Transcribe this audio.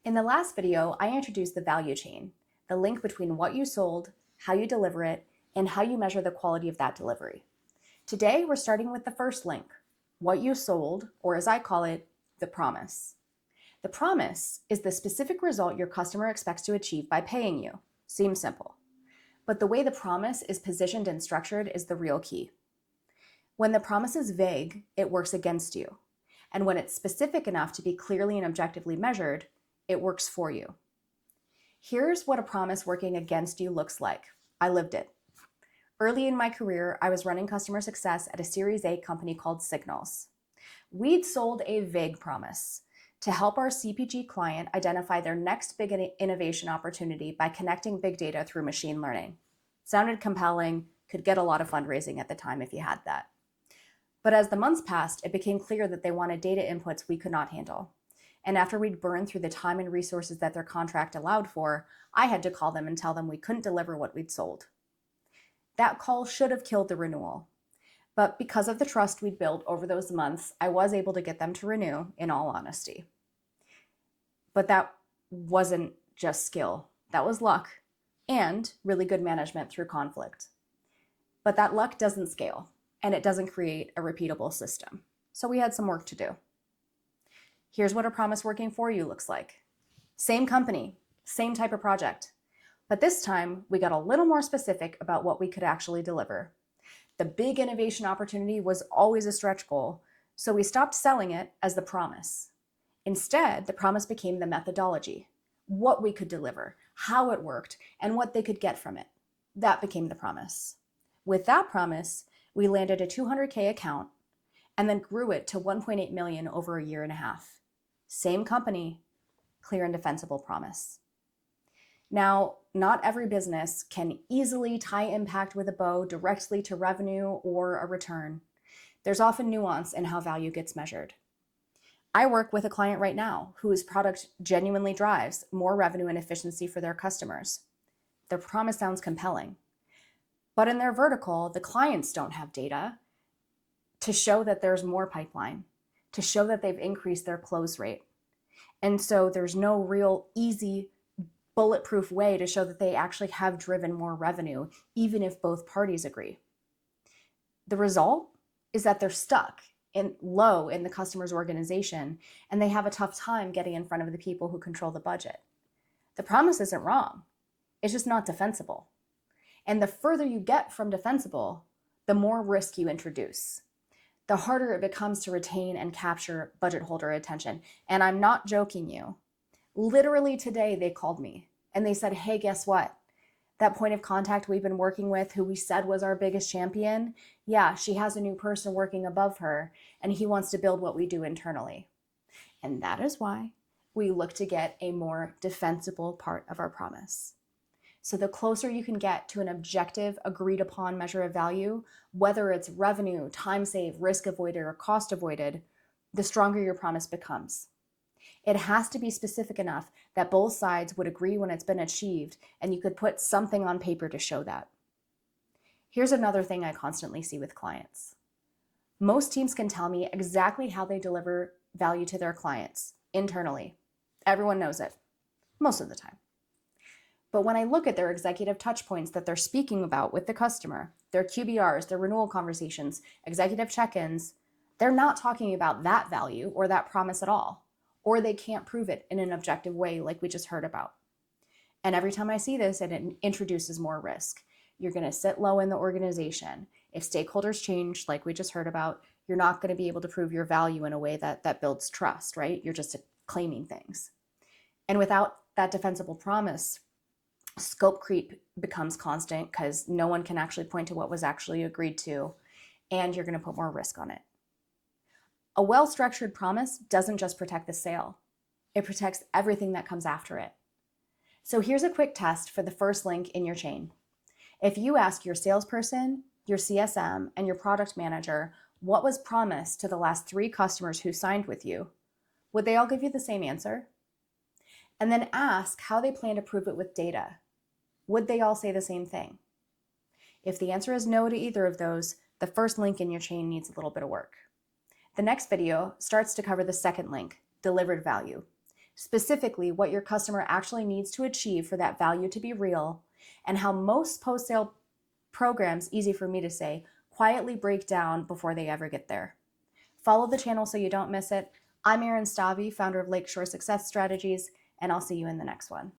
In the last video, I introduced the value chain, the link between what you sold, how you deliver it, and how you measure the quality of that delivery. Today, we're starting with the first link, what you sold, or as I call it, the promise. The promise is the specific result your customer expects to achieve by paying you. Seems simple. But the way the promise is positioned and structured is the real key. When the promise is vague, it works against you. And when it's specific enough to be clearly and objectively measured, it works for you. Here's what a promise working against you looks like. I lived it. Early in my career, I was running customer success at a Series A company called Signals. We'd sold a vague promise to help our CPG client identify their next big innovation opportunity by connecting big data through machine learning. Sounded compelling, could get a lot of fundraising at the time if you had that. But as the months passed, it became clear that they wanted data inputs we could not handle. And after we'd burned through the time and resources that their contract allowed for, I had to call them and tell them we couldn't deliver what we'd sold. That call should have killed the renewal. But because of the trust we'd built over those months, I was able to get them to renew, in all honesty. But that wasn't just skill. That was luck and really good management through conflict. But that luck doesn't scale, and it doesn't create a repeatable system. So we had some work to do. Here's what a promise working for you looks like. Same company, same type of project. But this time, we got a little more specific about what we could actually deliver. The big innovation opportunity was always a stretch goal, so we stopped selling it as the promise. Instead, the promise became the methodology, what we could deliver, how it worked, and what they could get from it. That became the promise. With that promise, we landed a $200K account and then grew it to $1.8 million over a year and a half. Same company, clear and defensible promise. Now, not every business can easily tie impact with a bow directly to revenue or a return. There's often nuance in how value gets measured. I work with a client right now whose product genuinely drives more revenue and efficiency for their customers. Their promise sounds compelling. But in their vertical, the clients don't have data to show that there's more pipeline, to show that they've increased their close rate. And so there's no real easy bulletproof way to show that they actually have driven more revenue, even if both parties agree. The result is that they're stuck low in the customer's organization, and they have a tough time getting in front of the people who control the budget. The promise isn't wrong. It's just not defensible. And the further you get from defensible, the more risk you introduce. The harder it becomes to retain and capture budget holder attention. And I'm not joking you. Literally today, they called me and they said, hey, guess what? That point of contact we've been working with, who we said was our biggest champion, yeah, she has a new person working above her, and he wants to build what we do internally. And that is why we look to get a more defensible part of our promise. So the closer you can get to an objective, agreed upon measure of value, whether it's revenue, time saved, risk avoided, or cost avoided, the stronger your promise becomes. It has to be specific enough that both sides would agree when it's been achieved, and you could put something on paper to show that. Here's another thing I constantly see with clients. Most teams can tell me exactly how they deliver value to their clients internally. Everyone knows it, most of the time. But when I look at their executive touch points that they're speaking about with the customer, their QBRs, their renewal conversations, executive check-ins, they're not talking about that value or that promise at all. Or they can't prove it in an objective way like we just heard about. And every time I see this, it introduces more risk. You're going to sit low in the organization. If stakeholders change, like we just heard about, you're not going to be able to prove your value in a way that builds trust, right? You're just claiming things. And without that defensible promise, scope creep becomes constant because no one can actually point to what was actually agreed to, and you're going to put more risk on it. A well-structured promise doesn't just protect the sale. It protects everything that comes after it. So here's a quick test for the first link in your chain. If you ask your salesperson, your CSM, and your product manager what was promised to the last 3 customers who signed with you, would they all give you the same answer? And then ask how they plan to prove it with data. Would they all say the same thing? If the answer is no to either of those, the first link in your chain needs a little bit of work. The next video starts to cover the second link, delivered value. specifically what your customer actually needs to achieve for that value to be real, and how most post-sale programs, easy for me to say, quietly break down before they ever get there. Follow the channel so you don't miss it. I'm Erin Stavi, founder of Lakeshore Success Strategies, and I'll see you in the next one.